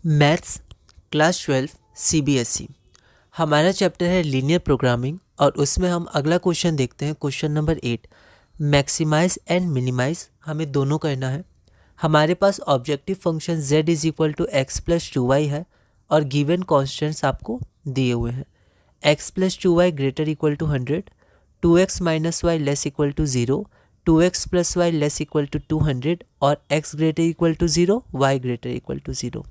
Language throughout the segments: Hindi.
मैथ्स क्लास 12 सीबीएसई हमारा चैप्टर है लीनियर प्रोग्रामिंग और उसमें हम अगला क्वेश्चन देखते हैं। Question number 8, maximise and minimise हमें दोनों करना है। हमारे पास objective function z is equal to x plus 2y है और गिवन कॉन्स्टेंट्स आपको दिए हुए हैं। x plus 2y greater equal to 100, 2x minus y less equal to 0, 2x plus y less equal to 200 और x greater equal to 0, y greater equal to 0।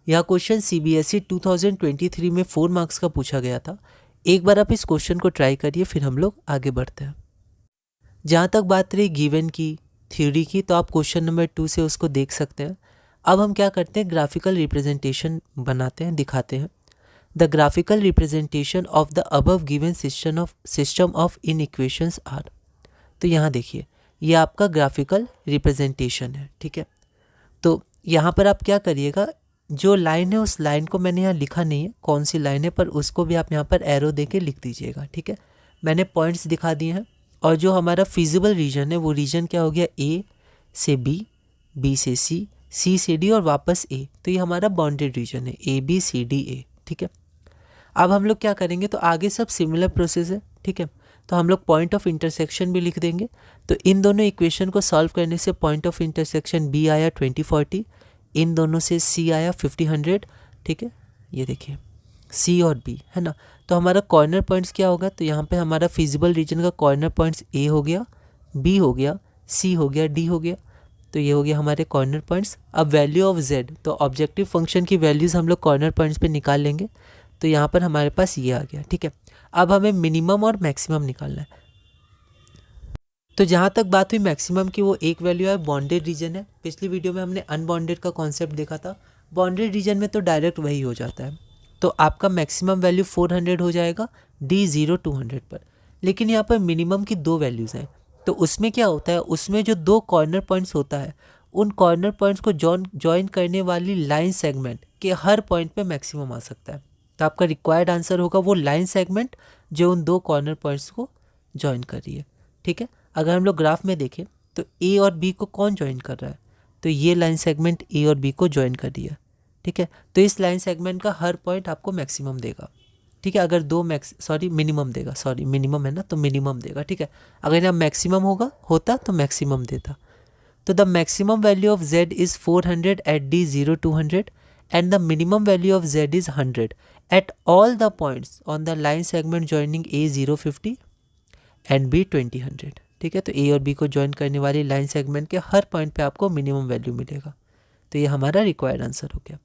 यह क्वेश्चन सीबीएसई 2023 में 4 मार्क्स का पूछा गया था। एक बार आप इस क्वेश्चन को ट्राई करिए, फिर हम लोग आगे बढ़ते हैं। जहाँ तक बात रही गिवन की, थ्योरी की, तो आप क्वेश्चन नंबर 2 से उसको देख सकते हैं। अब हम क्या करते हैं, ग्राफिकल रिप्रेजेंटेशन बनाते हैं, दिखाते हैं। The graphical representation of the above given system of inequations are. तो यहाँ देखिए, ये आपका ग्राफिकल रिप्रेजेंटेशन है, ठीक है। तो यहाँ पर आप क्या करिएगा, जो लाइन है उस लाइन को मैंने यहाँ लिखा नहीं है कौन सी लाइन है, पर उसको भी आप यहाँ पर एरो देके लिख दीजिएगा, ठीक है। मैंने पॉइंट्स दिखा दिए हैं और जो हमारा फिजिबल रीजन है वो रीजन क्या हो गया, ए से बी, बी से सी, सी से डी और वापस ए। तो ये हमारा बाउंडेड रीजन है, A B C D A, ठीक है। अब हम लोग क्या करेंगे, तो आगे सब सिमिलर प्रोसेस है, ठीक है। तो हम लोग पॉइंट ऑफ इंटरसेक्शन भी लिख देंगे। तो इन दोनों इक्वेशन को सॉल्व करने से पॉइंट ऑफ इंटरसेक्शन बी आया 2040, इन दोनों से सी आया 50-100, ठीक है। ये देखिए सी और बी है ना। तो हमारा कॉर्नर पॉइंट्स क्या होगा, तो यहाँ पे हमारा फिजिबल रीजन का कॉर्नर पॉइंट्स ए हो गया, बी हो गया, सी हो गया, डी हो गया। तो ये हो गया हमारे कॉर्नर पॉइंट्स। अब वैल्यू ऑफ जेड, तो ऑब्जेक्टिव फंक्शन की वैल्यूज़ हम लोग कॉर्नर पॉइंट्स पे निकाल लेंगे। तो यहाँ पर हमारे पास ये आ गया, ठीक है। अब हमें मिनिमम और मैक्सिमम निकालना है। तो जहाँ तक बात हुई मैक्सिमम की, वो एक वैल्यू है, बॉन्डेड रीजन है। पिछली वीडियो में हमने अनबॉन्डेड का कॉन्सेप्ट देखा था। बॉन्डेड रीजन में तो डायरेक्ट वही हो जाता है। तो आपका मैक्सिमम वैल्यू 400 हो जाएगा डी 0 200 पर। लेकिन यहाँ पर मिनिमम की 2 वैल्यूज़ हैं। तो उसमें क्या होता है, उसमें जो 2 कॉर्नर पॉइंट्स होता है, उन कॉर्नर पॉइंट्स को ज्वाइन करने वाली लाइन सेगमेंट के हर पॉइंट पे मैक्सिमम आ सकता है। तो आपका रिक्वायर्ड आंसर होगा वो लाइन सेगमेंट जो उन 2 कॉर्नर पॉइंट्स को ज्वाइन कर रही है, ठीक है। अगर हम लोग ग्राफ में देखें तो ए और बी को कौन ज्वाइन कर रहा है, तो ये लाइन सेगमेंट ए और बी को ज्वाइन कर रही है, ठीक है। तो इस लाइन सेगमेंट का हर पॉइंट आपको मैक्सिमम देगा, ठीक है। अगर मिनिमम देगा, मिनिमम है ना, तो मिनिमम देगा, ठीक है। अगर यहाँ मैक्सिमम होता तो मैक्सिमम देता। तो the maximum value of z is 400 at D 0 200 and the minimum value of z is 100 at all the points on the line segment joining a 050 and b 20 ठीक है। तो ए और बी को ज्वाइन करने वाली लाइन सेगमेंट के हर पॉइंट पे आपको मिनिमम वैल्यू मिलेगा। तो ये हमारा रिक्वायर्ड आंसर हो गया।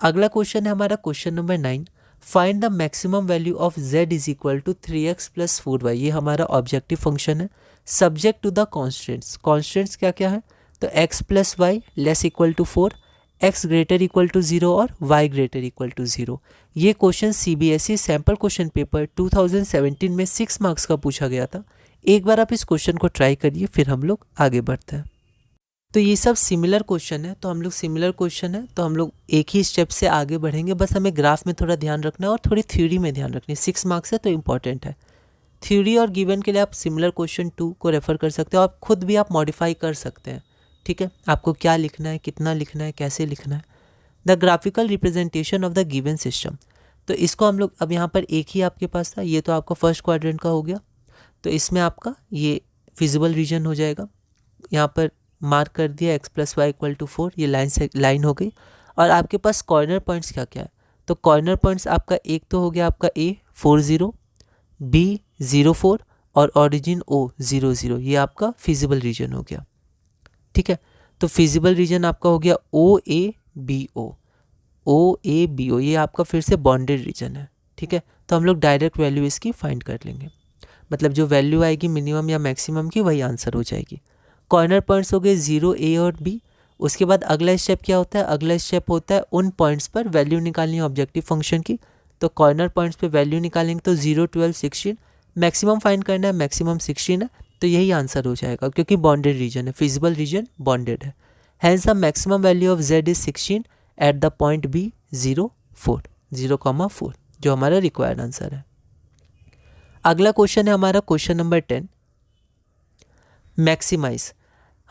अगला क्वेश्चन है हमारा question number 9, find the maximum value of z is equal to 3x plus 4y। ये हमारा ऑब्जेक्टिव फंक्शन है, subject to the constants. Constants क्या क्या है, तो x plus y less equal to 4, x greater equal to 0 और y ग्रेटर इक्वल टू 0। ये question CBSE sample question paper 2017 में 6 मार्क्स का पूछा गया था। एक बार आप इस क्वेश्चन को ट्राई करिए, फिर हम लोग आगे बढ़ते हैं। तो ये सब सिमिलर क्वेश्चन है, तो हम लोग एक ही स्टेप से आगे बढ़ेंगे। बस हमें ग्राफ में थोड़ा ध्यान रखना है और थोड़ी थ्योरी में ध्यान रखनी है। 6 मार्क्स है तो इम्पॉर्टेंट है। थ्योरी और गिवन के लिए आप सिमिलर क्वेश्चन 2 को रेफर कर सकते हो और खुद भी आप मॉडिफाई कर सकते हैं, ठीक है। आपको क्या लिखना है, कितना लिखना है, कैसे लिखना है। The graphical representation of the given system, तो इसको हम लोग, अब यहाँ पर एक ही आपके पास था, ये तो आपका फर्स्ट क्वाड्रेंट का हो गया। तो इसमें आपका ये फिजिबल रीजन हो जाएगा। यहाँ पर मार्क कर दिया x plus y equal to 4, ये लाइन हो गई। और आपके पास कॉर्नर पॉइंट्स क्या क्या है, तो कॉर्नर पॉइंट्स आपका एक तो हो गया आपका a 40, b 04 और ओरिजिन o 00। ये आपका फिजिबल रीजन हो गया, ठीक है। तो फिजिबल रीजन आपका हो गया o a b o, ये आपका फिर से बॉन्डेड रीजन है, ठीक है। तो हम लोग डायरेक्ट वैल्यू इसकी फाइंड कर लेंगे, मतलब जो वैल्यू आएगी मिनिमम या मैक्सिमम की वही आंसर हो जाएगी। कॉर्नर पॉइंट्स हो गए 0 a और b। उसके बाद अगला स्टेप क्या होता है, अगला स्टेप होता है उन पॉइंट्स पर वैल्यू निकालनी है ऑब्जेक्टिव फंक्शन की। तो कॉर्नर पॉइंट्स पे वैल्यू निकालेंगे, तो 0 12 16, मैक्सिमम फाइंड करना है, मैक्सिमम 16 है। तो यही आंसर हो जाएगा क्योंकि बॉन्डेड रीजन है, फिजिबल रीजन बॉन्डेड है। Hence the maximum value of z is 16 at the point b 0,4, जो हमारा रिक्वायर्ड आंसर है। अगला क्वेश्चन है हमारा क्वेश्चन नंबर 10, मैक्सिमाइज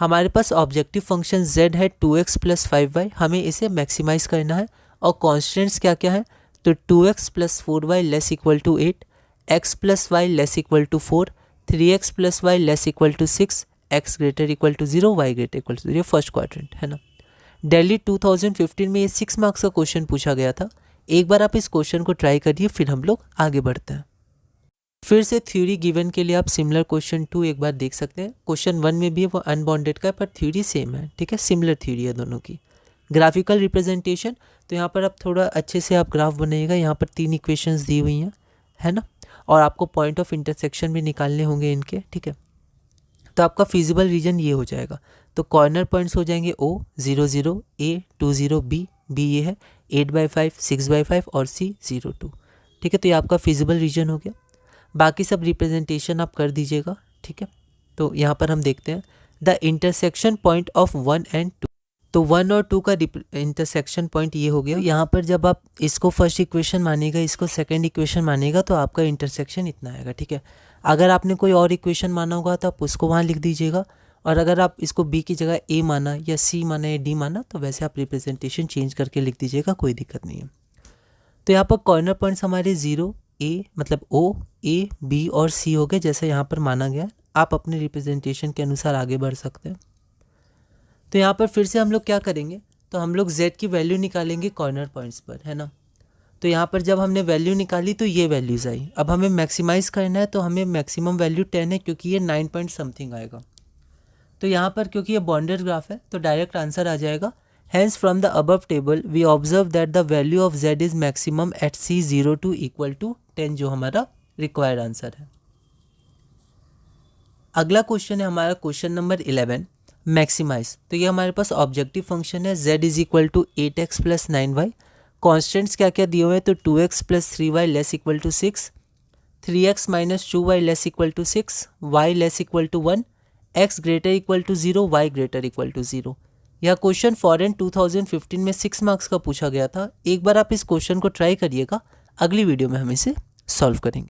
हमारे पास ऑब्जेक्टिव फंक्शन z है 2x प्लस 5y, हमें इसे मैक्सिमाइज करना है। और कॉन्स्टेंट्स क्या क्या है, तो 2x plus 4y less equal to 8, x plus y less equal to 4, 3x plus y less equal to 6, x greater equal to 0, y greater equal to 0, first quadrant है ना। दिल्ली 2015 में ये 6 मार्क्स का क्वेश्चन पूछा गया था। एक बार आप इस क्वेश्चन को ट्राई करिए, फिर हम लोग आगे बढ़ते हैं। फिर से थ्योरी गिवन के लिए आप सिमिलर क्वेश्चन 2 एक बार देख सकते हैं। क्वेश्चन 1 में भी वो अनबाउंडेड का है, पर थ्योरी सेम है, ठीक है, सिमिलर थ्योरी है दोनों की। ग्राफिकल रिप्रेजेंटेशन, तो यहाँ पर आप थोड़ा अच्छे से आप ग्राफ बनाइएगा। यहाँ पर 3 इक्वेशंस दी हुई हैं, है ना, और आपको पॉइंट ऑफ इंटरसेक्शन भी निकालने होंगे इनके, ठीक है। तो आपका फिजिबल रीजन ये हो जाएगा। तो कॉर्नर पॉइंट्स हो जाएंगे O 0 0, A 2 0, B ये है 8/5, 6/5 और C 0 2, ठीक है। तो ये आपका फिजिबल रीजन हो गया। बाकी सब रिप्रेजेंटेशन आप कर दीजिएगा, ठीक है। तो यहाँ पर हम देखते हैं the intersection point of 1 and 2। तो 1 और 2 का इंटरसेक्शन पॉइंट ये हो गया। यहाँ पर जब आप इसको फर्स्ट इक्वेशन मानिएगा, इसको सेकंड इक्वेशन मानिएगा, तो आपका इंटरसेक्शन इतना आएगा, ठीक है। अगर आपने कोई और इक्वेशन माना होगा तो आप उसको वहाँ लिख दीजिएगा, और अगर आप इसको B की जगह A माना या C माना या D माना, तो वैसे आप रिप्रेजेंटेशन चेंज करके लिख दीजिएगा, कोई दिक्कत नहीं है। तो यहाँ पर कॉर्नर पॉइंट्स हमारे 0 A मतलब O A B और C हो गए, जैसे यहाँ पर माना गया। आप अपने रिप्रेजेंटेशन के अनुसार आगे बढ़ सकते हैं। तो यहाँ पर फिर से हम लोग क्या करेंगे, तो हम लोग z की वैल्यू निकालेंगे कॉर्नर पॉइंट्स पर, है ना। तो यहाँ पर जब हमने वैल्यू निकाली तो ये वैल्यूज़ आई। अब हमें मैक्सिमाइज़ करना है, तो हमें मैक्सिमम वैल्यू 10 है, क्योंकि ये 9 पॉइंट समथिंग आएगा। तो यहाँ पर क्योंकि ये बॉन्डेड ग्राफ है, तो डायरेक्ट आंसर आ जाएगा। Hence from the above table we observe that the value of z is maximum at C 0 2 equal to 10, जो हमारा रिक्वायर्ड आंसर है। अगला क्वेश्चन है हमारा क्वेश्चन नंबर 11, मैक्सिमाइज। तो ये हमारे पास ऑब्जेक्टिव फंक्शन है z is equal to 8x plus 9y। Constants क्या क्या दिए हुए हैं, तो 2x plus 3y less equal to 6, 3x minus 2y less equal to 6, y less equal to 1, x greater equal to 0, y greater equal to 0। यह क्वेश्चन फॉरेन 2015 में 6 मार्क्स का पूछा गया था। एक बार आप इस क्वेश्चन को ट्राई करिएगा, अगली वीडियो में हम इसे सॉल्व करेंगे।